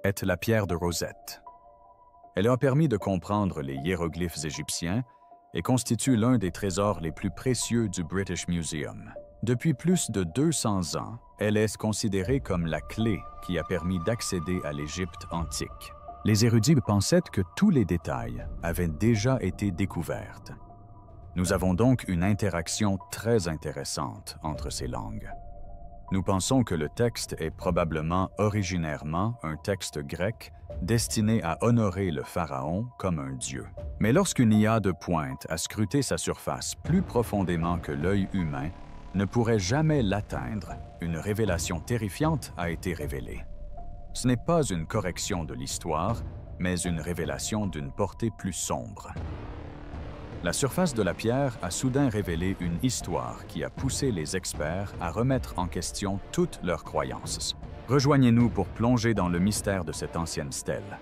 est la pierre de Rosette. Elle a permis de comprendre les hiéroglyphes égyptiens et constitue l'un des trésors les plus précieux du British Museum. Depuis plus de 200 ans, elle est considérée comme la clé qui a permis d'accéder à l'Égypte antique. Les érudits pensaient que tous les détails avaient déjà été découverts. Nous avons donc une interaction très intéressante entre ces langues. Nous pensons que le texte est probablement originairement un texte grec destiné à honorer le pharaon comme un dieu. Mais lorsqu'une IA de pointe a scruté sa surface plus profondément que l'œil humain ne pourrait jamais l'atteindre, une révélation terrifiante a été révélée. Ce n'est pas une correction de l'histoire, mais une révélation d'une portée plus sombre. La surface de la pierre a soudain révélé une histoire qui a poussé les experts à remettre en question toutes leurs croyances. Rejoignez-nous pour plonger dans le mystère de cette ancienne stèle.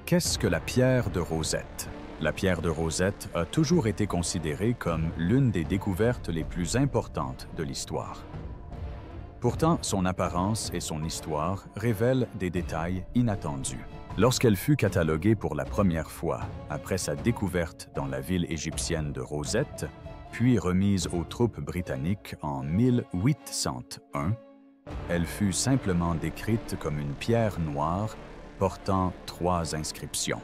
Qu'est-ce que la pierre de Rosette? La pierre de Rosette a toujours été considérée comme l'une des découvertes les plus importantes de l'histoire. Pourtant, son apparence et son histoire révèlent des détails inattendus. Lorsqu'elle fut cataloguée pour la première fois, après sa découverte dans la ville égyptienne de Rosette, puis remise aux troupes britanniques en 1801, elle fut simplement décrite comme une pierre noire portant 3 inscriptions.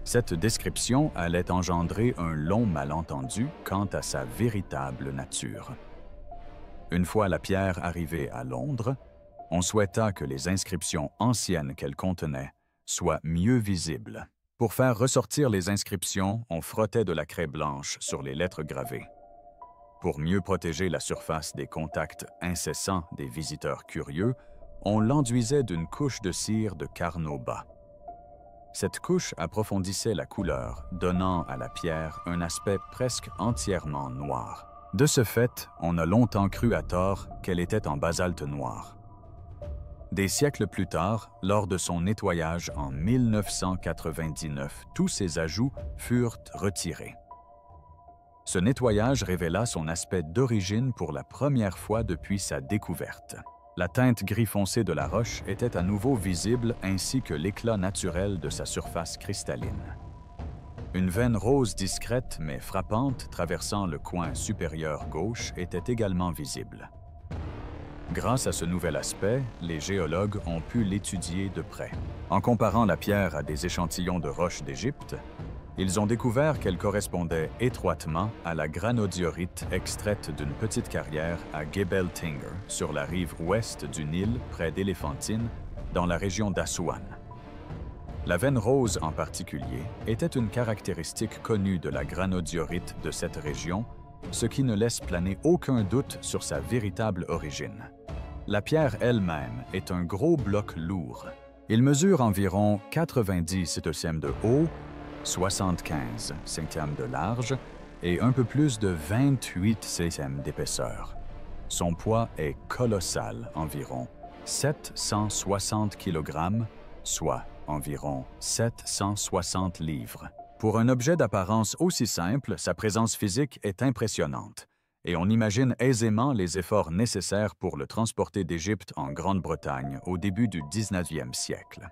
Cette description allait engendrer un long malentendu quant à sa véritable nature. Une fois la pierre arrivée à Londres, on souhaita que les inscriptions anciennes qu'elle contenait soient mieux visibles. Pour faire ressortir les inscriptions, on frottait de la craie blanche sur les lettres gravées. Pour mieux protéger la surface des contacts incessants des visiteurs curieux, on l'enduisait d'une couche de cire de carnauba. Cette couche approfondissait la couleur, donnant à la pierre un aspect presque entièrement noir. De ce fait, on a longtemps cru à tort qu'elle était en basalte noir. Des siècles plus tard, lors de son nettoyage en 1999, tous ces ajouts furent retirés. Ce nettoyage révéla son aspect d'origine pour la première fois depuis sa découverte. La teinte gris foncé de la roche était à nouveau visible ainsi que l'éclat naturel de sa surface cristalline. Une veine rose discrète mais frappante traversant le coin supérieur gauche était également visible. Grâce à ce nouvel aspect, les géologues ont pu l'étudier de près. En comparant la pierre à des échantillons de roches d'Égypte, ils ont découvert qu'elle correspondait étroitement à la granodiorite extraite d'une petite carrière à Gebel Tinger, sur la rive ouest du Nil, près d'Éléphantine, dans la région d'Assouan. La veine rose en particulier était une caractéristique connue de la granodiorite de cette région, ce qui ne laisse planer aucun doute sur sa véritable origine. La pierre elle-même est un gros bloc lourd. Il mesure environ 90 cm de haut, 75 cm de large et un peu plus de 28 cm d'épaisseur. Son poids est colossal, environ 760 kg, soit environ 760 livres. Pour un objet d'apparence aussi simple, sa présence physique est impressionnante, et on imagine aisément les efforts nécessaires pour le transporter d'Égypte en Grande-Bretagne au début du 19e siècle.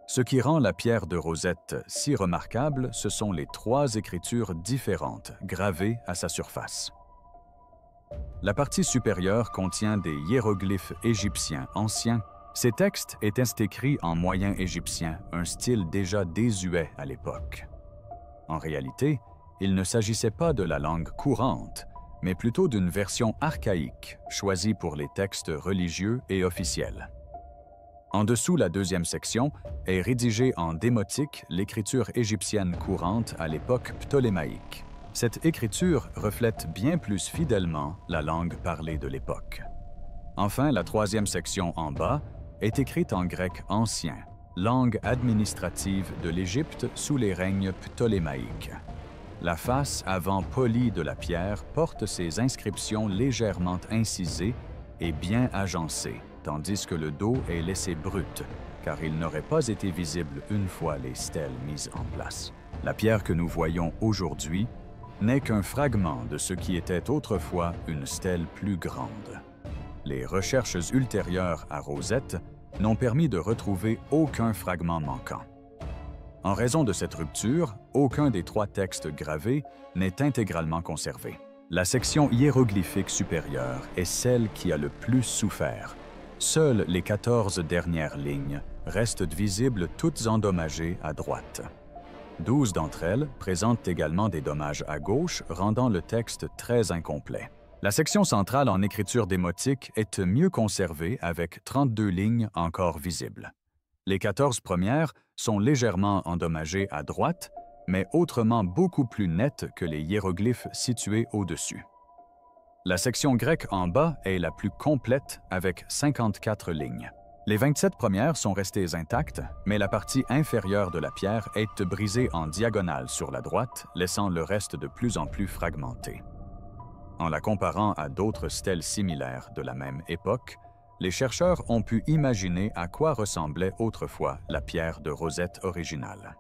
Ce qui rend la pierre de Rosette si remarquable, ce sont les 3 écritures différentes gravées à sa surface. La partie supérieure contient des hiéroglyphes égyptiens anciens. Ces textes étaient écrits en moyen égyptien, un style déjà désuet à l'époque. En réalité, il ne s'agissait pas de la langue courante, mais plutôt d'une version archaïque, choisie pour les textes religieux et officiels. En dessous la 2e section est rédigée en démotique l'écriture égyptienne courante à l'époque ptolémaïque. Cette écriture reflète bien plus fidèlement la langue parlée de l'époque. Enfin, la 3e section en bas est écrite en grec ancien, langue administrative de l'Égypte sous les règnes ptolémaïques. La face avant polie de la pierre porte ces inscriptions légèrement incisées et bien agencées, tandis que le dos est laissé brut, car il n'aurait pas été visible une fois les stèles mises en place. La pierre que nous voyons aujourd'hui n'est qu'un fragment de ce qui était autrefois une stèle plus grande. Les recherches ultérieures à Rosette n'ont permis de retrouver aucun fragment manquant. En raison de cette rupture, aucun des 3 textes gravés n'est intégralement conservé. La section hiéroglyphique supérieure est celle qui a le plus souffert. Seules les 14 dernières lignes restent visibles toutes endommagées à droite. 12 d'entre elles présentent également des dommages à gauche, rendant le texte très incomplet. La section centrale en écriture démotique est mieux conservée avec 32 lignes encore visibles. Les 14 premières sont légèrement endommagées à droite, mais autrement beaucoup plus nettes que les hiéroglyphes situés au-dessus. La section grecque en bas est la plus complète avec 54 lignes. Les 27 premières sont restées intactes, mais la partie inférieure de la pierre est brisée en diagonale sur la droite, laissant le reste de plus en plus fragmenté. En la comparant à d'autres stèles similaires de la même époque, les chercheurs ont pu imaginer à quoi ressemblait autrefois la pierre de Rosette originale.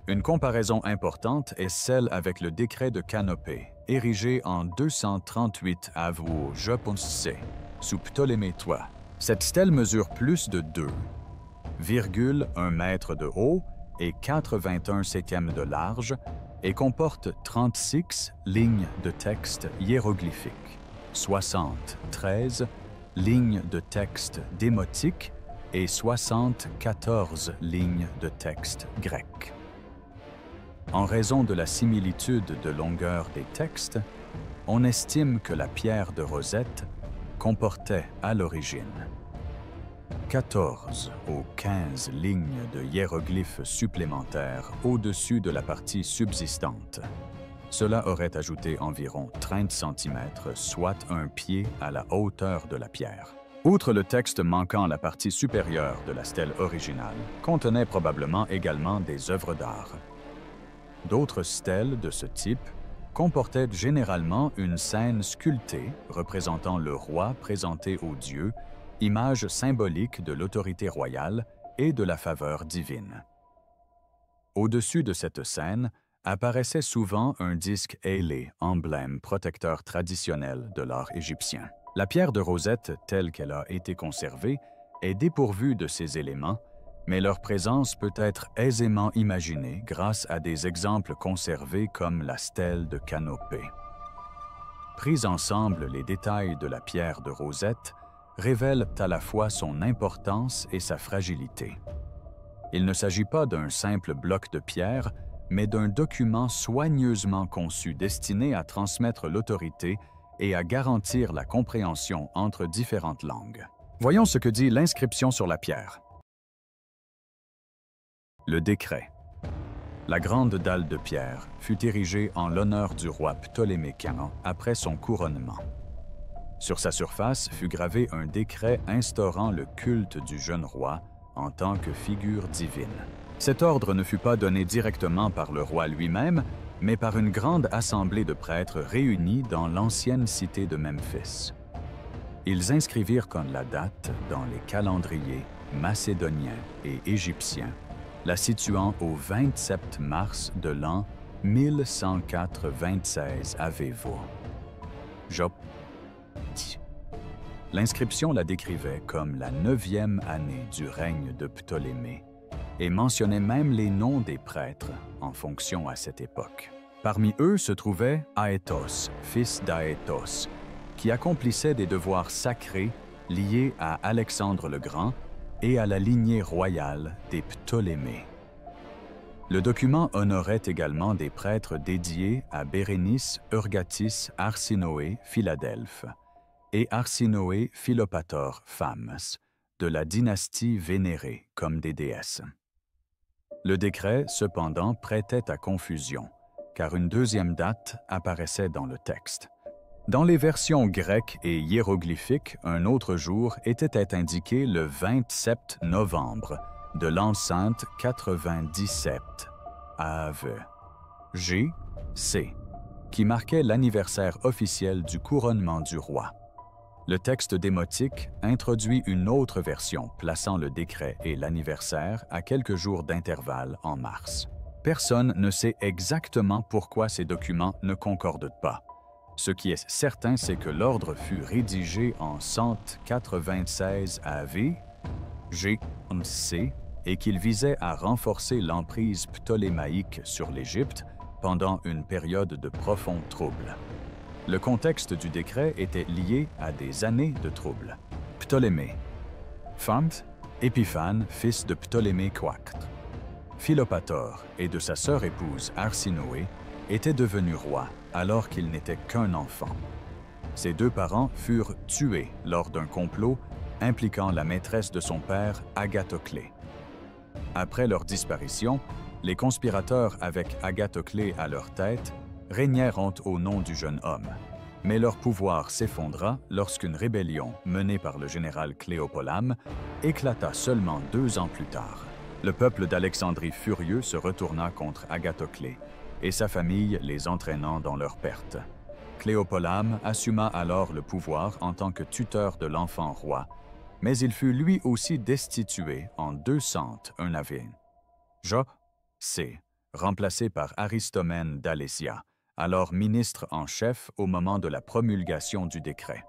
Une comparaison importante est celle avec le décret de Canopée, érigé en 238 av. J.C. sous Ptolémée III. Cette stèle mesure plus de 2,1 mètres de haut et 4,21 de large et comporte 36 lignes de texte hiéroglyphique, 73 lignes de texte démotique et 74 lignes de texte grec. En raison de la similitude de longueur des textes, on estime que la pierre de Rosette comportait à l'origine 14 aux 15 lignes de hiéroglyphes supplémentaires au-dessus de la partie subsistante. Cela aurait ajouté environ 30 cm, soit un pied à la hauteur de la pierre. Outre le texte manquant la partie supérieure de la stèle originale, contenait probablement également des œuvres d'art. D'autres stèles de ce type comportait généralement une scène sculptée représentant le roi présenté aux dieux, image symbolique de l'autorité royale et de la faveur divine. Au-dessus de cette scène apparaissait souvent un disque ailé, emblème protecteur traditionnel de l'art égyptien. La pierre de Rosette, telle qu'elle a été conservée, est dépourvue de ces éléments, mais leur présence peut être aisément imaginée grâce à des exemples conservés comme la stèle de Canopée. Pris ensemble, les détails de la pierre de Rosette révèlent à la fois son importance et sa fragilité. Il ne s'agit pas d'un simple bloc de pierre, mais d'un document soigneusement conçu destiné à transmettre l'autorité et à garantir la compréhension entre différentes langues. Voyons ce que dit l'inscription sur la pierre. Le décret. La grande dalle de pierre fut érigée en l'honneur du roi ptoléméen après son couronnement. Sur sa surface fut gravé un décret instaurant le culte du jeune roi en tant que figure divine. Cet ordre ne fut pas donné directement par le roi lui-même, mais par une grande assemblée de prêtres réunis dans l'ancienne cité de Memphis. Ils inscrivirent comme la date dans les calendriers macédoniens et égyptiens, la situant au 27 mars de l'an 1104-26 av. Job. L'inscription la décrivait comme la 9e année du règne de Ptolémée et mentionnait même les noms des prêtres en fonction à cette époque. Parmi eux se trouvait Aétos, fils d'Aétos, qui accomplissait des devoirs sacrés liés à Alexandre le Grand et à la lignée royale des Ptolémées. Le document honorait également des prêtres dédiés à Bérénice, Urgatis, Arsinoé, Philadelphe et Arsinoé Philopator, Phames, de la dynastie vénérée comme des déesses. Le décret, cependant, prêtait à confusion, car une deuxième date apparaissait dans le texte. Dans les versions grecques et hiéroglyphiques, un autre jour était indiqué le 27 novembre de l'an sainte 97 av. G.C., qui marquait l'anniversaire officiel du couronnement du roi. Le texte démotique introduit une autre version plaçant le décret et l'anniversaire à quelques jours d'intervalle en mars. Personne ne sait exactement pourquoi ces documents ne concordent pas. Ce qui est certain, c'est que l'ordre fut rédigé en 196 AV, GC, et qu'il visait à renforcer l'emprise ptolémaïque sur l'Égypte pendant une période de profonds troubles. Le contexte du décret était lié à des années de troubles. Ptolémée. Phamte, Épiphane, fils de Ptolémée IV. Philopator et de sa sœur épouse Arsinoé était devenu roi alors qu'il n'était qu'un enfant. Ses deux parents furent tués lors d'un complot impliquant la maîtresse de son père, Agathoclée. Après leur disparition, les conspirateurs avec Agathoclée à leur tête régnèrent au nom du jeune homme. Mais leur pouvoir s'effondra lorsqu'une rébellion menée par le général Cléopolame éclata seulement 2 ans plus tard. Le peuple d'Alexandrie furieux se retourna contre Agathoclée et sa famille les entraînant dans leur perte. Cléopolame assuma alors le pouvoir en tant que tuteur de l'enfant roi, mais il fut lui aussi destitué en 201 AV. C, remplacé par Aristomène d'Alésia, alors ministre en chef au moment de la promulgation du décret.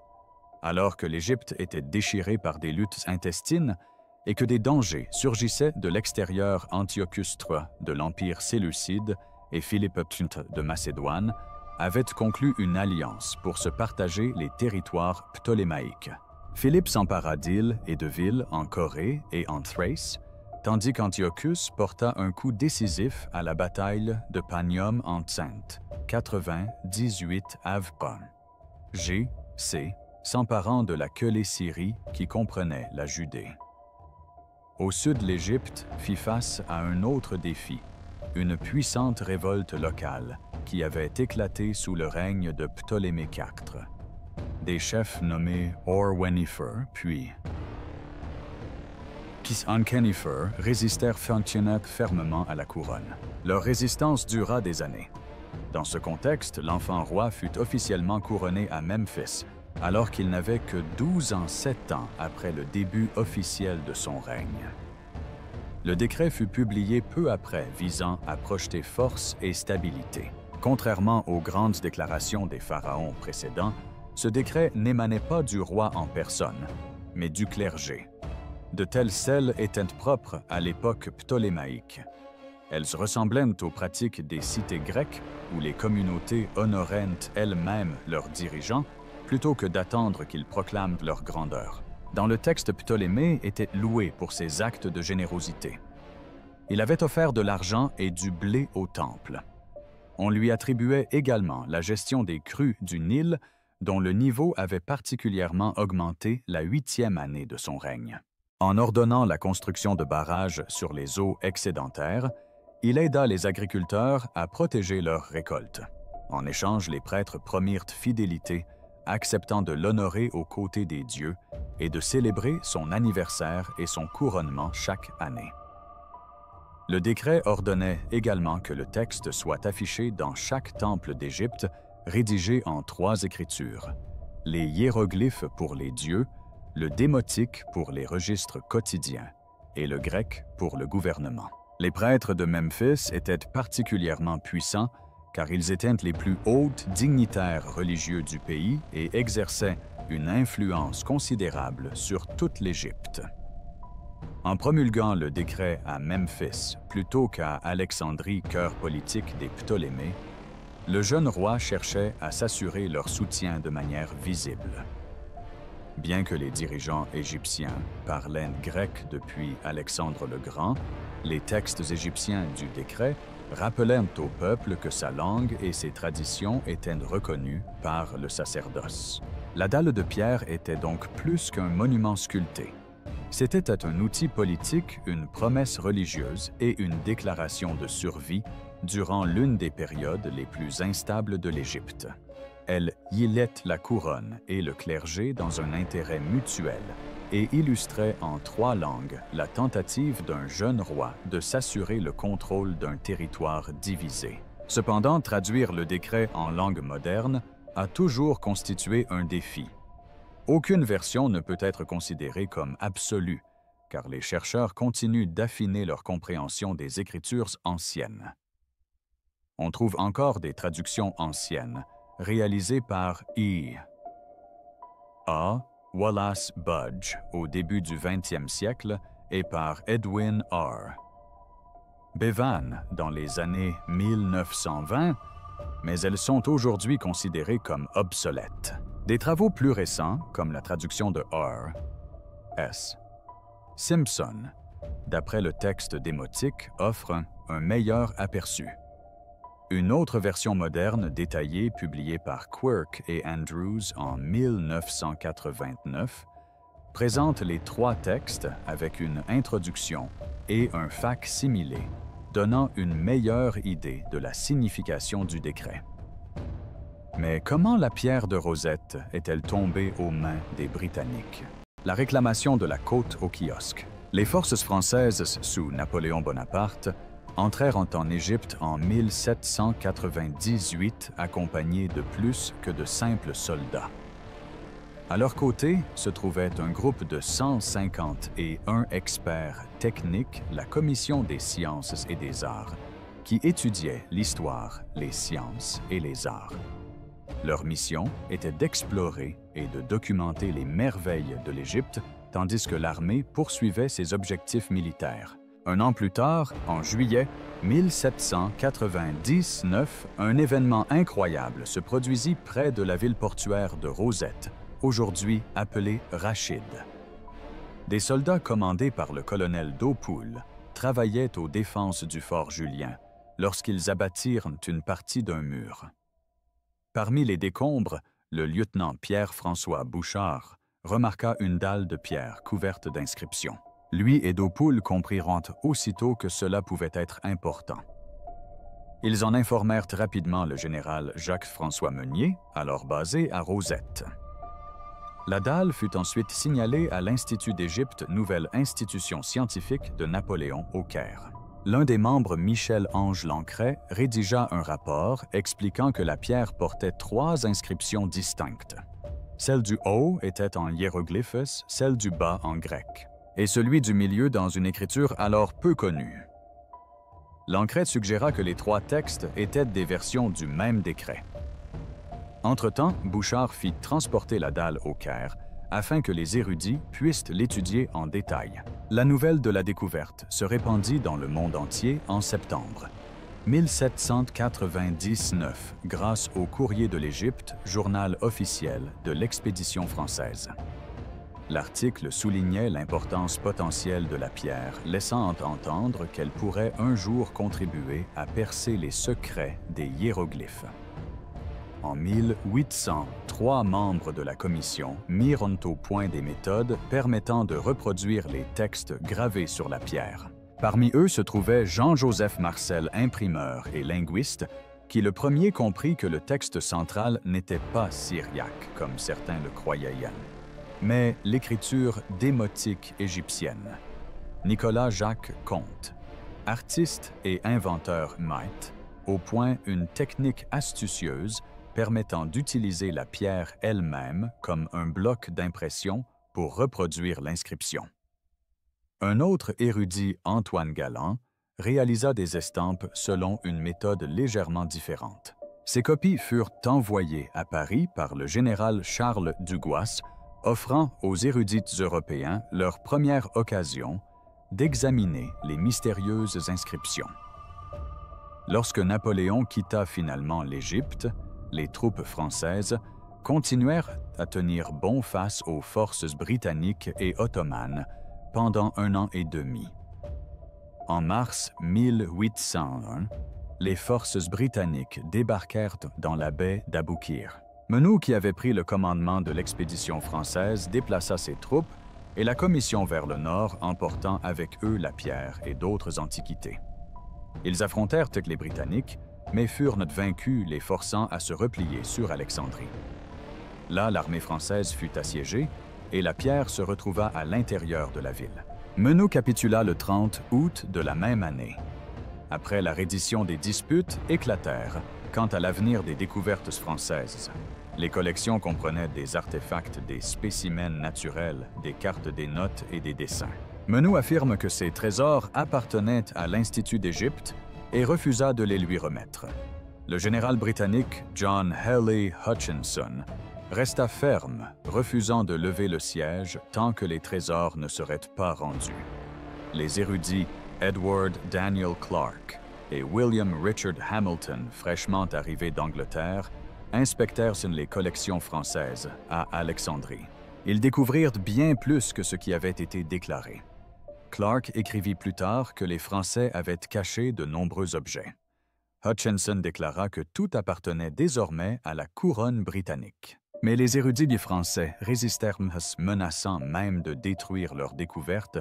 Alors que l'Égypte était déchirée par des luttes intestines et que des dangers surgissaient de l'extérieur, Antiochus III de l'Empire séleucide et Philippe V de Macédoine avaient conclu une alliance pour se partager les territoires ptolémaïques. Philippe s'empara d'îles et de villes en Corée et en Thrace, tandis qu'Antiochus porta un coup décisif à la bataille de Panium en Tsent, 98 Avpon. C, s'emparant de la Célé-Syrie qui comprenait la Judée. Au sud, l'Égypte fit face à un autre défi, une puissante révolte locale qui avait éclaté sous le règne de Ptolémée IV. Des chefs nommés Orwenifer puis Kisankenifer résistèrent fermement à la couronne. Leur résistance dura des années. Dans ce contexte, l'enfant roi fut officiellement couronné à Memphis, alors qu'il n'avait que 12 ans 7 ans après le début officiel de son règne. Le décret fut publié peu après, visant à projeter force et stabilité. Contrairement aux grandes déclarations des pharaons précédents, ce décret n'émanait pas du roi en personne, mais du clergé. De telles selles étaient propres à l'époque ptolémaïque. Elles ressemblaient aux pratiques des cités grecques où les communautés honoraient elles-mêmes leurs dirigeants plutôt que d'attendre qu'ils proclament leur grandeur. Dans le texte, Ptolémée était loué pour ses actes de générosité. Il avait offert de l'argent et du blé au temple. On lui attribuait également la gestion des crues du Nil, dont le niveau avait particulièrement augmenté la 8e année de son règne. En ordonnant la construction de barrages sur les eaux excédentaires, il aida les agriculteurs à protéger leurs récoltes. En échange, les prêtres promirent fidélité, acceptant de l'honorer aux côtés des dieux et de célébrer son anniversaire et son couronnement chaque année. Le décret ordonnait également que le texte soit affiché dans chaque temple d'Égypte, rédigé en 3 écritures: les hiéroglyphes pour les dieux, le démotique pour les registres quotidiens et le grec pour le gouvernement. Les prêtres de Memphis étaient particulièrement puissants car ils étaient les plus hautes dignitaires religieux du pays et exerçaient une influence considérable sur toute l'Égypte. En promulguant le décret à Memphis plutôt qu'à Alexandrie, cœur politique des Ptolémées, le jeune roi cherchait à s'assurer leur soutien de manière visible. Bien que les dirigeants égyptiens parlaient grec depuis Alexandre le Grand, les textes égyptiens du décret rappelaient au peuple que sa langue et ses traditions étaient reconnues par le sacerdoce. La dalle de pierre était donc plus qu'un monument sculpté. C'était un outil politique, une promesse religieuse et une déclaration de survie durant l'une des périodes les plus instables de l'Égypte. Elle liait la couronne et le clergé dans un intérêt mutuel et illustrait en 3 langues la tentative d'un jeune roi de s'assurer le contrôle d'un territoire divisé. Cependant, traduire le décret en langue moderne a toujours constitué un défi. Aucune version ne peut être considérée comme absolue, car les chercheurs continuent d'affiner leur compréhension des écritures anciennes. on trouve encore des traductions anciennes, réalisées par A. Wallace Budge au début du 20e siècle et par Edwin R. Bevan dans les années 1920, mais elles sont aujourd'hui considérées comme obsolètes. Des travaux plus récents, comme la traduction de R. S. Simpson, d'après le texte démotique, offrent un meilleur aperçu. Une autre version moderne détaillée publiée par Quirk et Andrews en 1989 présente les 3 textes avec une introduction et un fac-similé, donnant une meilleure idée de la signification du décret. Mais comment la pierre de Rosette est-elle tombée aux mains des Britanniques? La réclamation de la côte au kiosque. Les forces françaises sous Napoléon Bonaparte entrèrent en Égypte en 1798 accompagnés de plus que de simples soldats. À leur côté se trouvait un groupe de 151 experts techniques, la Commission des sciences et des arts, qui étudiait l'histoire, les sciences et les arts. Leur mission était d'explorer et de documenter les merveilles de l'Égypte, tandis que l'armée poursuivait ses objectifs militaires. Un an plus tard, en juillet 1799, un événement incroyable se produisit près de la ville portuaire de Rosette, aujourd'hui appelée Rachid. Des soldats commandés par le colonel d'Aupoul travaillaient aux défenses du fort Julien lorsqu'ils abattirent une partie d'un mur. Parmi les décombres, le lieutenant Pierre-François Bouchard remarqua une dalle de pierre couverte d'inscriptions. Lui et d'Aupoul comprirent aussitôt que cela pouvait être important. Ils en informèrent rapidement le général Jacques-François Meunier, alors basé à Rosette. La dalle fut ensuite signalée à l'Institut d'Égypte, nouvelle institution scientifique de Napoléon au Caire. L'un des membres, Michel-Ange Lancret, rédigea un rapport expliquant que la pierre portait 3 inscriptions distinctes. Celle du haut était en hiéroglyphes, celle du bas en grec, et celui du milieu dans une écriture alors peu connue. Lancret suggéra que les 3 textes étaient des versions du même décret. Entre-temps, Bouchard fit transporter la dalle au Caire afin que les érudits puissent l'étudier en détail. La nouvelle de la découverte se répandit dans le monde entier en septembre 1799 grâce au Courrier de l'Égypte, journal officiel de l'expédition française. L'article soulignait l'importance potentielle de la pierre, laissant entendre qu'elle pourrait un jour contribuer à percer les secrets des hiéroglyphes. En 1800, 3 membres de la commission mirent au point des méthodes permettant de reproduire les textes gravés sur la pierre. Parmi eux se trouvait Jean-Joseph Marcel, imprimeur et linguiste, qui le premier comprit que le texte central n'était pas syriaque, comme certains le croyaient, mais l'écriture démotique égyptienne. Nicolas Jacques Comte, artiste et inventeur maître, au point une technique astucieuse permettant d'utiliser la pierre elle-même comme un bloc d'impression pour reproduire l'inscription. Un autre érudit, Antoine Galland, réalisa des estampes selon une méthode légèrement différente. Ces copies furent envoyées à Paris par le général Charles Dugois, offrant aux érudits européens leur première occasion d'examiner les mystérieuses inscriptions. Lorsque Napoléon quitta finalement l'Égypte, les troupes françaises continuèrent à tenir bon face aux forces britanniques et ottomanes pendant 1 an et demi. En mars 1801, les forces britanniques débarquèrent dans la baie d'Aboukir. Menou, qui avait pris le commandement de l'expédition française, déplaça ses troupes et la commission vers le nord, emportant avec eux la pierre et d'autres antiquités. Ils affrontèrent les Britanniques, mais furent vaincus, les forçant à se replier sur Alexandrie. Là, l'armée française fut assiégée et la pierre se retrouva à l'intérieur de la ville. Menou capitula le 30 août de la même année. Après la reddition des disputes éclatèrent quant à l'avenir des découvertes françaises. Les collections comprenaient des artefacts, des spécimens naturels, des cartes des notes et des dessins. Menou affirme que ces trésors appartenaient à l'Institut d'Égypte et refusa de les lui remettre. Le général britannique John Hely Hutchinson resta ferme, refusant de lever le siège tant que les trésors ne seraient pas rendus. Les érudits Edward Daniel Clarke et William Richard Hamilton, fraîchement arrivés d'Angleterre, inspectèrent les collections françaises à Alexandrie. Ils découvrirent bien plus que ce qui avait été déclaré. Clarke écrivit plus tard que les Français avaient caché de nombreux objets. Hutchinson déclara que tout appartenait désormais à la couronne britannique. Mais les érudits du français résistèrent, menaçant même de détruire leurs découvertes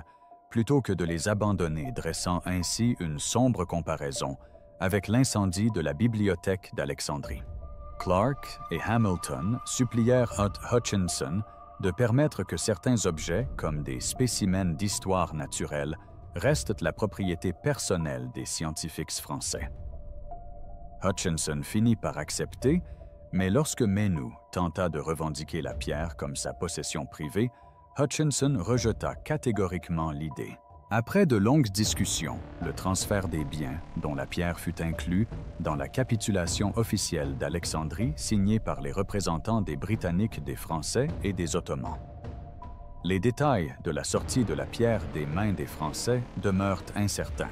plutôt que de les abandonner, dressant ainsi une sombre comparaison avec l'incendie de la bibliothèque d'Alexandrie. Clarke et Hamilton supplièrent Hutchinson de permettre que certains objets, comme des spécimens d'histoire naturelle, restent la propriété personnelle des scientifiques français. Hutchinson finit par accepter, mais lorsque Menou tenta de revendiquer la pierre comme sa possession privée, Hutchinson rejeta catégoriquement l'idée. Après de longues discussions, le transfert des biens, dont la pierre fut inclus dans la capitulation officielle d'Alexandrie signée par les représentants des Britanniques, des Français et des Ottomans. Les détails de la sortie de la pierre des mains des Français demeurent incertains.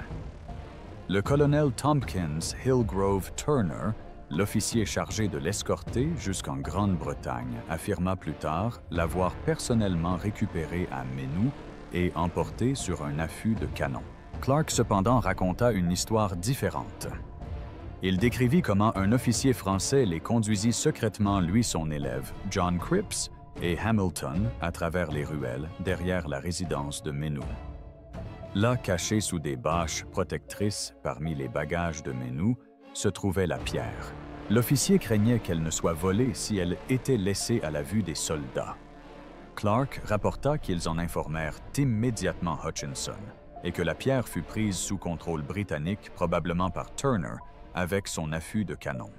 Le colonel Tompkins Hillgrove Turner, l'officier chargé de l'escorter jusqu'en Grande-Bretagne, affirma plus tard l'avoir personnellement récupéré à Menou et emporté sur un affût de canon. Clarke cependant raconta une histoire différente. Il décrivit comment un officier français les conduisit secrètement, lui son élève, John Cripps, et Hamilton, à travers les ruelles, derrière la résidence de Menou. Là, cachée sous des bâches protectrices parmi les bagages de Menou, se trouvait la pierre. L'officier craignait qu'elle ne soit volée si elle était laissée à la vue des soldats. Clarke rapporta qu'ils en informèrent immédiatement Hutchinson et que la pierre fut prise sous contrôle britannique, probablement par Turner, avec son affût de canon.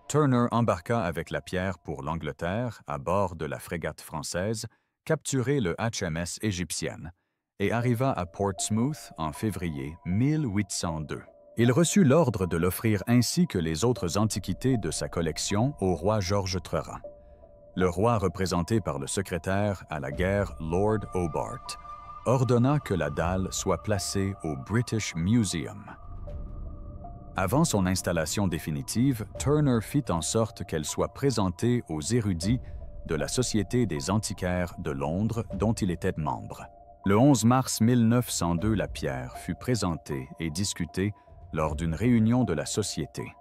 Turner embarqua avec la pierre pour l'Angleterre à bord de la frégate française, capturer le HMS Égyptienne, et arriva à Portsmouth en février 1802. Il reçut l'ordre de l'offrir ainsi que les autres antiquités de sa collection au roi George III. Le roi, représenté par le secrétaire à la guerre Lord Hobart, ordonna que la dalle soit placée au British Museum. Avant son installation définitive, Turner fit en sorte qu'elle soit présentée aux érudits de la Société des antiquaires de Londres dont il était membre. Le 11 mars 1902, la pierre fut présentée et discutée lors d'une réunion de la Société.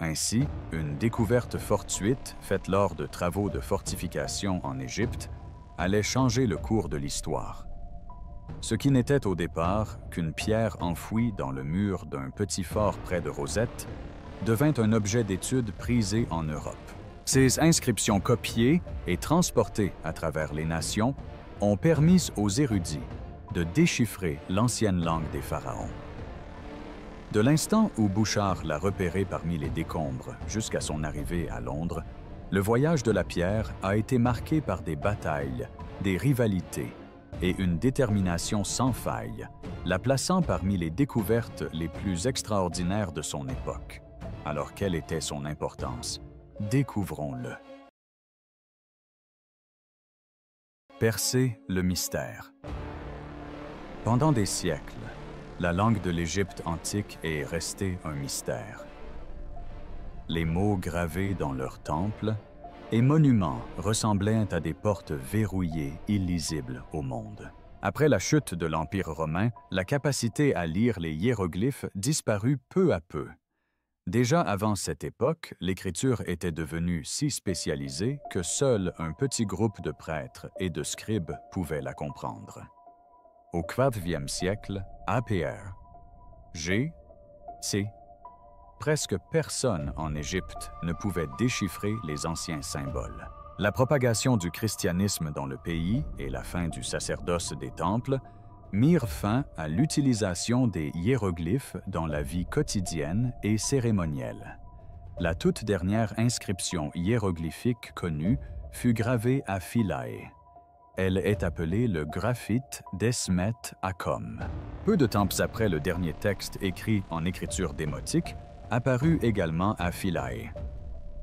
Ainsi, une découverte fortuite faite lors de travaux de fortification en Égypte allait changer le cours de l'histoire. Ce qui n'était au départ qu'une pierre enfouie dans le mur d'un petit fort près de Rosette devint un objet d'étude prisé en Europe. Ces inscriptions copiées et transportées à travers les nations ont permis aux érudits de déchiffrer l'ancienne langue des pharaons. De l'instant où Bouchard l'a repéré parmi les décombres jusqu'à son arrivée à Londres, le voyage de la pierre a été marqué par des batailles, des rivalités et une détermination sans faille, la plaçant parmi les découvertes les plus extraordinaires de son époque. Alors quelle était son importance? Découvrons-le. Percer le mystère. Pendant des siècles, la langue de l'Égypte antique est restée un mystère. Les mots gravés dans leurs temples et monuments ressemblaient à des portes verrouillées, illisibles au monde. Après la chute de l'Empire romain, la capacité à lire les hiéroglyphes disparut peu à peu. Déjà avant cette époque, l'écriture était devenue si spécialisée que seul un petit groupe de prêtres et de scribes pouvait la comprendre. Au IVe siècle, APR, G, C, presque personne en Égypte ne pouvait déchiffrer les anciens symboles. La propagation du christianisme dans le pays et la fin du sacerdoce des temples mirent fin à l'utilisation des hiéroglyphes dans la vie quotidienne et cérémonielle. La toute dernière inscription hiéroglyphique connue fut gravée à Philae. Elle est appelée le graphite d'Esmet Acom. Peu de temps après le dernier texte écrit en écriture démotique, apparut également à Philae.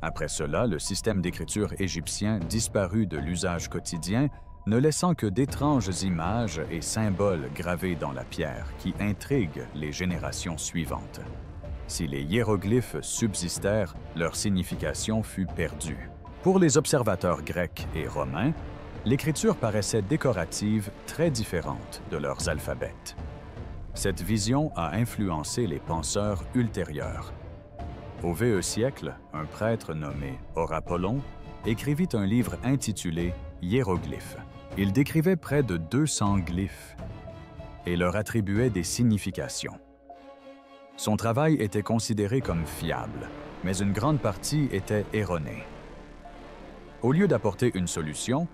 Après cela, le système d'écriture égyptien disparut de l'usage quotidien, ne laissant que d'étranges images et symboles gravés dans la pierre qui intriguent les générations suivantes. Si les hiéroglyphes subsistèrent, leur signification fut perdue. Pour les observateurs grecs et romains, l'écriture paraissait décorative très différente de leurs alphabets. Cette vision a influencé les penseurs ultérieurs. Au VE siècle, un prêtre nommé Horapollon écrivit un livre intitulé « Hiéroglyphes ». Il décrivait près de 200 glyphes et leur attribuait des significations. Son travail était considéré comme fiable, mais une grande partie était erronée. Au lieu d'apporter une solution,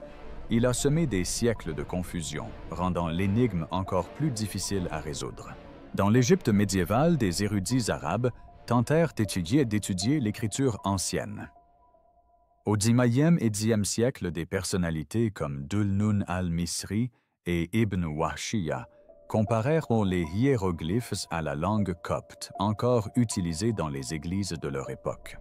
il a semé des siècles de confusion, rendant l'énigme encore plus difficile à résoudre. Dans l'Égypte médiévale, des érudits arabes tentèrent d'étudier l'écriture ancienne. Au Xe et Xe siècle, des personnalités comme Dhul-Nun al-Misri et Ibn Wahshiya comparèrent les hiéroglyphes à la langue copte, encore utilisée dans les églises de leur époque.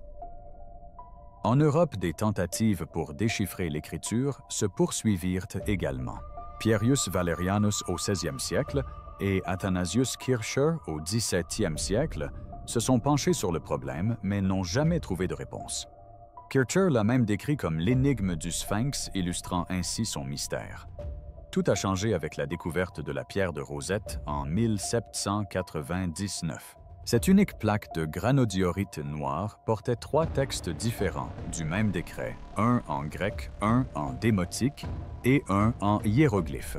En Europe, des tentatives pour déchiffrer l'écriture se poursuivirent également. Pierius Valerianus au XVIe siècle et Athanasius Kircher au XVIIe siècle se sont penchés sur le problème, mais n'ont jamais trouvé de réponse. Kircher l'a même décrit comme l'énigme du Sphinx, illustrant ainsi son mystère. Tout a changé avec la découverte de la pierre de Rosette en 1799. Cette unique plaque de granodiorite noire portait 3 textes différents du même décret, un en grec, un en démotique et un en hiéroglyphe.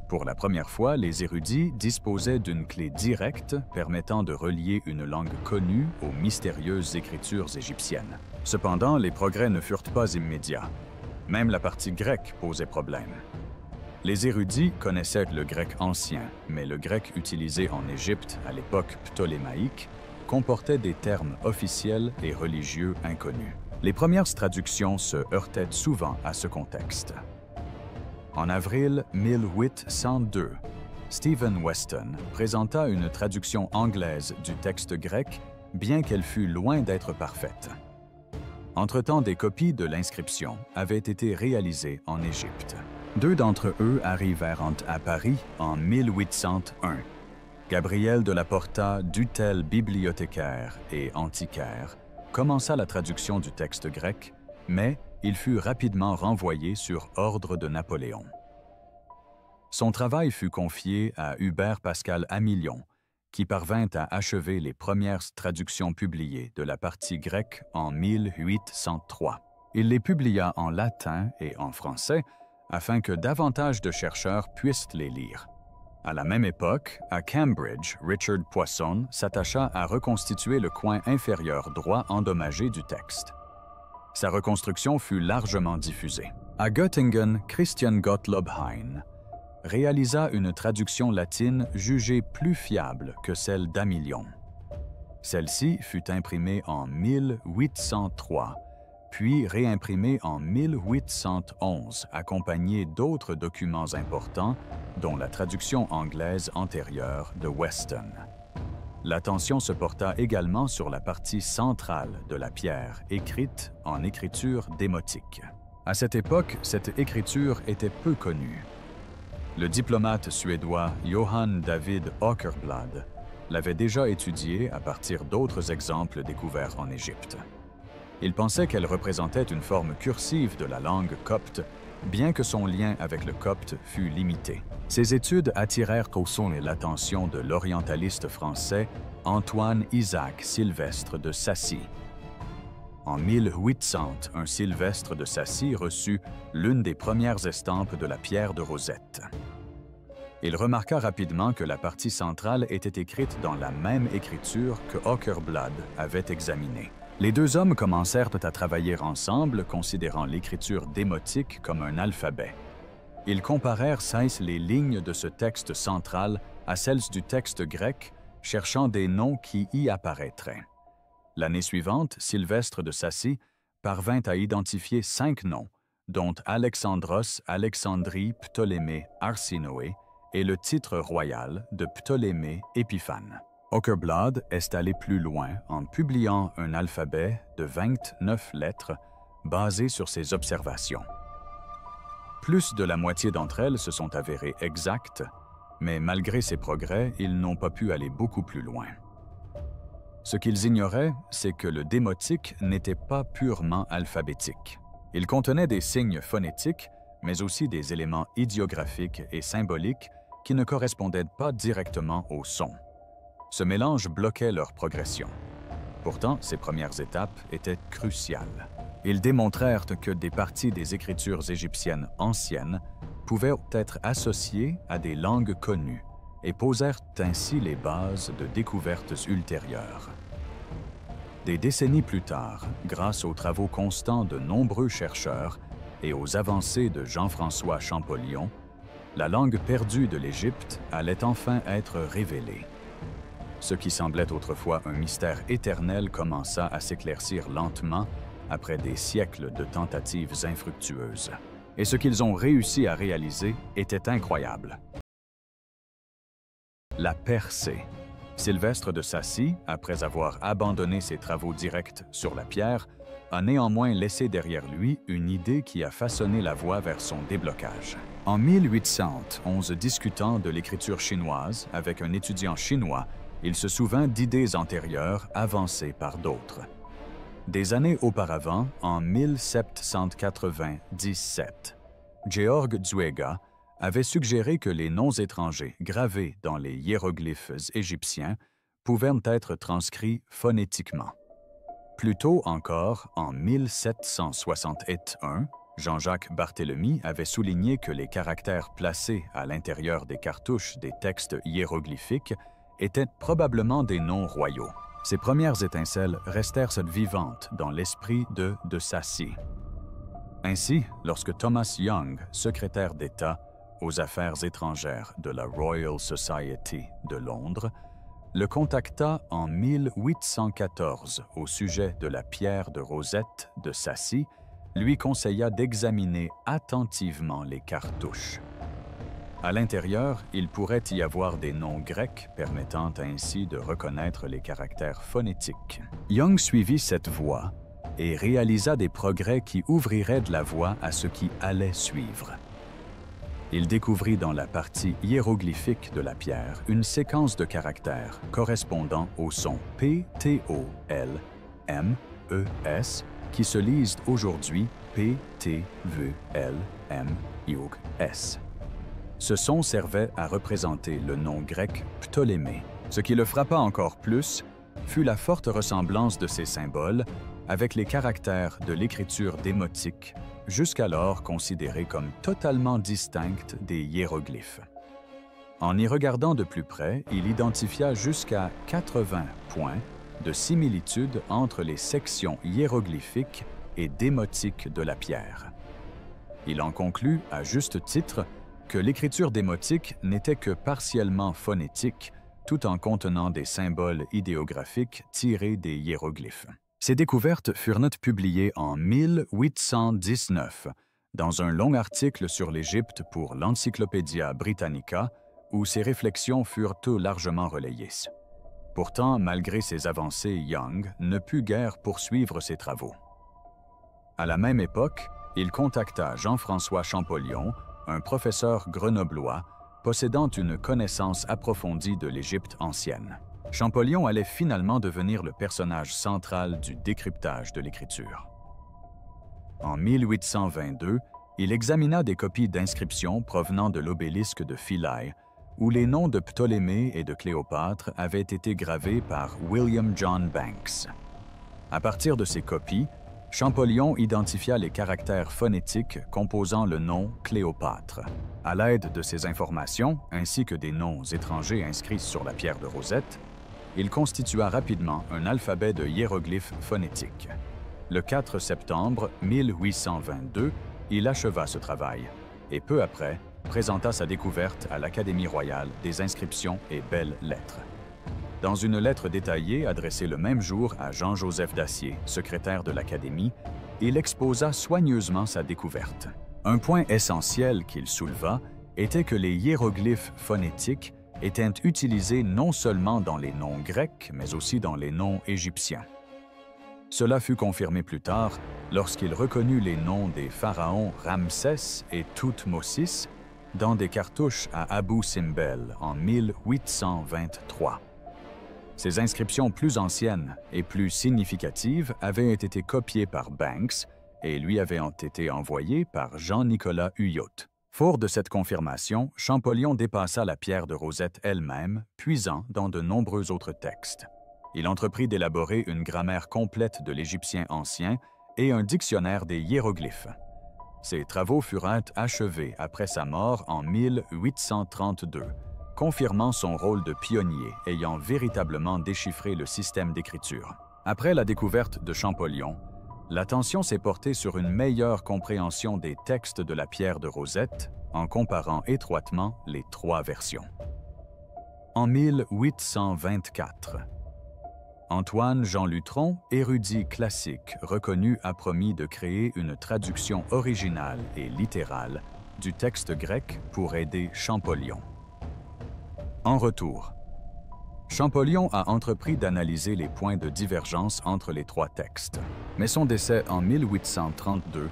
Pour la première fois, les érudits disposaient d'une clé directe permettant de relier une langue connue aux mystérieuses écritures égyptiennes. Cependant, les progrès ne furent pas immédiats. Même la partie grecque posait problème. Les érudits connaissaient le grec ancien, mais le grec utilisé en Égypte à l'époque ptolémaïque comportait des termes officiels et religieux inconnus. Les premières traductions se heurtaient souvent à ce contexte. En avril 1802, Stephen Weston présenta une traduction anglaise du texte grec, bien qu'elle fût loin d'être parfaite. Entre-temps, des copies de l'inscription avaient été réalisées en Égypte. 2 d'entre eux arrivèrent à Paris en 1801. Gabriel de la Porta, Dutel bibliothécaire et antiquaire, commença la traduction du texte grec, mais il fut rapidement renvoyé sur ordre de Napoléon. Son travail fut confié à Hubert Pascal Hamillion, qui parvint à achever les premières traductions publiées de la partie grecque en 1803. Il les publia en latin et en français afin que davantage de chercheurs puissent les lire. À la même époque, à Cambridge, Richard Poisson s'attacha à reconstituer le coin inférieur droit endommagé du texte. Sa reconstruction fut largement diffusée. À Göttingen, Christian Gottlob Hein réalisa une traduction latine jugée plus fiable que celle d'Hamillion. Celle-ci fut imprimée en 1803, puis réimprimée en 1811, accompagnée d'autres documents importants, dont la traduction anglaise antérieure de Weston. L'attention se porta également sur la partie centrale de la pierre, écrite en écriture démotique. À cette époque, cette écriture était peu connue. Le diplomate suédois Johan David Åkerblad l'avait déjà étudiée à partir d'autres exemples découverts en Égypte. Il pensait qu'elle représentait une forme cursive de la langue copte, bien que son lien avec le copte fût limité. Ces études attirèrent l'attention de l'orientaliste français Antoine Isaac Sylvestre de Sacy. En 1800, un Sylvestre de Sacy reçut l'une des premières estampes de la pierre de Rosette. Il remarqua rapidement que la partie centrale était écrite dans la même écriture que Åkerblad avait examinée. Les 2 hommes commencèrent à travailler ensemble, considérant l'écriture démotique comme un alphabet. Ils comparèrent les lignes de ce texte central à celles du texte grec, cherchant des noms qui y apparaîtraient. L'année suivante, Sylvestre de Sacy parvint à identifier 5 noms, dont Alexandros, Alexandrie, Ptolémée, Arsinoé et le titre royal de Ptolémée Épiphane. Åkerblad est allé plus loin en publiant un alphabet de 29 lettres basé sur ses observations. Plus de la moitié d'entre elles se sont avérées exactes, mais malgré ces progrès, ils n'ont pas pu aller beaucoup plus loin. Ce qu'ils ignoraient, c'est que le démotique n'était pas purement alphabétique. Il contenait des signes phonétiques, mais aussi des éléments idiographiques et symboliques qui ne correspondaient pas directement au son. Ce mélange bloquait leur progression. Pourtant, ces premières étapes étaient cruciales. Ils démontrèrent que des parties des écritures égyptiennes anciennes pouvaient être associées à des langues connues et posèrent ainsi les bases de découvertes ultérieures. Des décennies plus tard, grâce aux travaux constants de nombreux chercheurs et aux avancées de Jean-François Champollion, la langue perdue de l'Égypte allait enfin être révélée. Ce qui semblait autrefois un mystère éternel commença à s'éclaircir lentement après des siècles de tentatives infructueuses. Et ce qu'ils ont réussi à réaliser était incroyable. La percée. Sylvestre de Sacy, après avoir abandonné ses travaux directs sur la pierre, a néanmoins laissé derrière lui une idée qui a façonné la voie vers son déblocage. En 1811, discutant de l'écriture chinoise avec un étudiant chinois, il se souvint d'idées antérieures avancées par d'autres. Des années auparavant, en 1797, Georg Zuega avait suggéré que les noms étrangers gravés dans les hiéroglyphes égyptiens pouvaient être transcrits phonétiquement. Plus tôt encore, en 1761, Jean-Jacques Barthélemy avait souligné que les caractères placés à l'intérieur des cartouches des textes hiéroglyphiques étaient probablement des noms royaux. Ces premières étincelles restèrent vivantes dans l'esprit de Sacy. Ainsi, lorsque Thomas Young, secrétaire d'État aux Affaires étrangères de la Royal Society de Londres, le contacta en 1814 au sujet de la pierre de Rosette de Sacy, lui conseilla d'examiner attentivement les cartouches. À l'intérieur, il pourrait y avoir des noms grecs permettant ainsi de reconnaître les caractères phonétiques. Young suivit cette voie et réalisa des progrès qui ouvriraient de la voie à ce qui allait suivre. Il découvrit dans la partie hiéroglyphique de la pierre une séquence de caractères correspondant au son P, T, O, L, M, E, S qui se lisent aujourd'hui P, T, V, L, M, I, S. Ce son servait à représenter le nom grec Ptolémée. Ce qui le frappa encore plus fut la forte ressemblance de ces symboles avec les caractères de l'écriture démotique, jusqu'alors considérés comme totalement distincts des hiéroglyphes. En y regardant de plus près, il identifia jusqu'à 80 points de similitude entre les sections hiéroglyphiques et démotiques de la pierre. Il en conclut, à juste titre, que l'écriture démotique n'était que partiellement phonétique, tout en contenant des symboles idéographiques tirés des hiéroglyphes. Ces découvertes furent publiées en 1819 dans un long article sur l'Égypte pour l'Encyclopædia Britannica, où ces réflexions furent tout largement relayées. Pourtant, malgré ces avancées, Young ne put guère poursuivre ses travaux. À la même époque, il contacta Jean-François Champollion, un professeur grenoblois possédant une connaissance approfondie de l'Égypte ancienne. Champollion allait finalement devenir le personnage central du décryptage de l'écriture. En 1822, il examina des copies d'inscriptions provenant de l'obélisque de Philae, où les noms de Ptolémée et de Cléopâtre avaient été gravés par William John Banks. À partir de ces copies, Champollion identifia les caractères phonétiques composant le nom Cléopâtre. À l'aide de ces informations, ainsi que des noms étrangers inscrits sur la pierre de Rosette, il constitua rapidement un alphabet de hiéroglyphes phonétiques. Le 4 septembre 1822, il acheva ce travail et peu après, présenta sa découverte à l'Académie royale des inscriptions et belles-lettres. Dans une lettre détaillée adressée le même jour à Jean-Joseph Dacier, secrétaire de l'Académie, il exposa soigneusement sa découverte. Un point essentiel qu'il souleva était que les hiéroglyphes phonétiques étaient utilisés non seulement dans les noms grecs, mais aussi dans les noms égyptiens. Cela fut confirmé plus tard lorsqu'il reconnut les noms des pharaons Ramsès et Thoutmôsis dans des cartouches à Abu Simbel en 1823. Ces inscriptions plus anciennes et plus significatives avaient été copiées par Banks et lui avaient été envoyées par Jean-Nicolas Huyot. Fort de cette confirmation, Champollion dépassa la pierre de Rosette elle-même, puisant dans de nombreux autres textes. Il entreprit d'élaborer une grammaire complète de l'égyptien ancien et un dictionnaire des hiéroglyphes. Ces travaux furent achevés après sa mort en 1832, confirmant son rôle de pionnier ayant véritablement déchiffré le système d'écriture. Après la découverte de Champollion, l'attention s'est portée sur une meilleure compréhension des textes de la pierre de Rosette en comparant étroitement les trois versions. En 1824, Antoine-Jean Lutron, érudit classique reconnu, a promis de créer une traduction originale et littérale du texte grec pour aider Champollion. En retour, Champollion a entrepris d'analyser les points de divergence entre les trois textes, mais son décès en 1832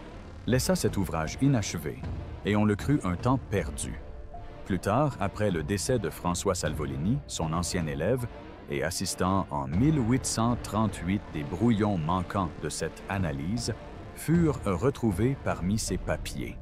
laissa cet ouvrage inachevé et on le crut un temps perdu. Plus tard, après le décès de François Salvolini, son ancien élève, et assistant en 1838 des brouillons manquants de cette analyse, furent retrouvés parmi ses papiers.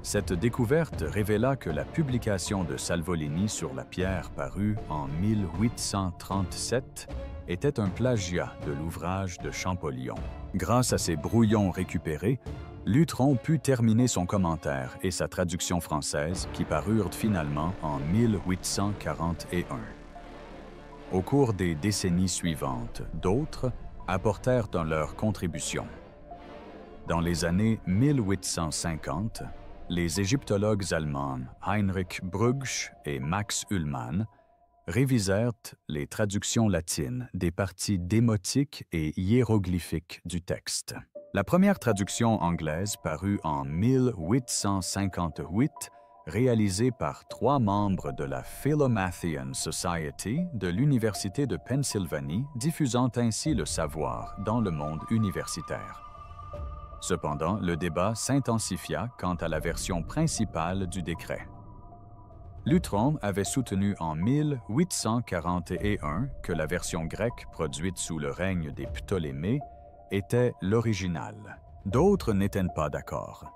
Cette découverte révéla que la publication de Salvolini sur la pierre parue en 1837 était un plagiat de l'ouvrage de Champollion. Grâce à ces brouillons récupérés, Lutron put terminer son commentaire et sa traduction française qui parurent finalement en 1841. Au cours des décennies suivantes, d'autres apportèrent leur contribution. Dans les années 1850, les égyptologues allemands Heinrich Brugsch et Max Ullmann révisèrent les traductions latines des parties démotiques et hiéroglyphiques du texte. La première traduction anglaise parut en 1858, réalisée par 3 membres de la Philomathian Society de l'Université de Pennsylvanie, diffusant ainsi le savoir dans le monde universitaire. Cependant, le débat s'intensifia quant à la version principale du décret. Lutron avait soutenu en 1841 que la version grecque produite sous le règne des Ptolémées était l'original. D'autres n'étaient pas d'accord.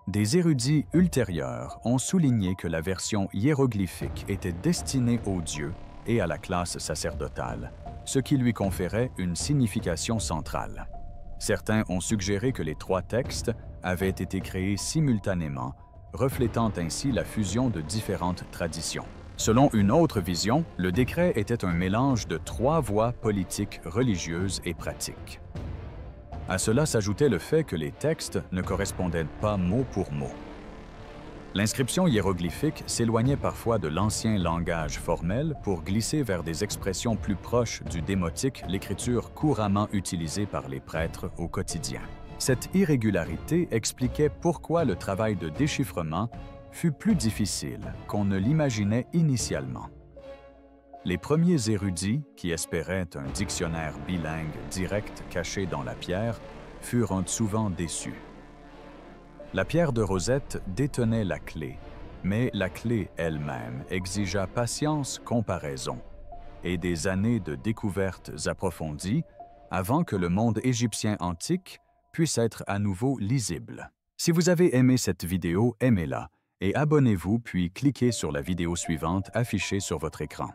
Des érudits ultérieurs ont souligné que la version hiéroglyphique était destinée aux dieux et à la classe sacerdotale, ce qui lui conférait une signification centrale. Certains ont suggéré que les 3 textes avaient été créés simultanément, reflétant ainsi la fusion de différentes traditions. Selon une autre vision, le décret était un mélange de 3 voies politiques, religieuses et pratiques. À cela s'ajoutait le fait que les textes ne correspondaient pas mot pour mot. L'inscription hiéroglyphique s'éloignait parfois de l'ancien langage formel pour glisser vers des expressions plus proches du démotique, l'écriture couramment utilisée par les prêtres au quotidien. Cette irrégularité expliquait pourquoi le travail de déchiffrement fut plus difficile qu'on ne l'imaginait initialement. Les premiers érudits, qui espéraient un dictionnaire bilingue direct caché dans la pierre, furent souvent déçus. La pierre de Rosette détenait la clé, mais la clé elle-même exigea patience, comparaison et des années de découvertes approfondies avant que le monde égyptien antique puisse être à nouveau lisible. Si vous avez aimé cette vidéo, aimez-la et abonnez-vous puis cliquez sur la vidéo suivante affichée sur votre écran.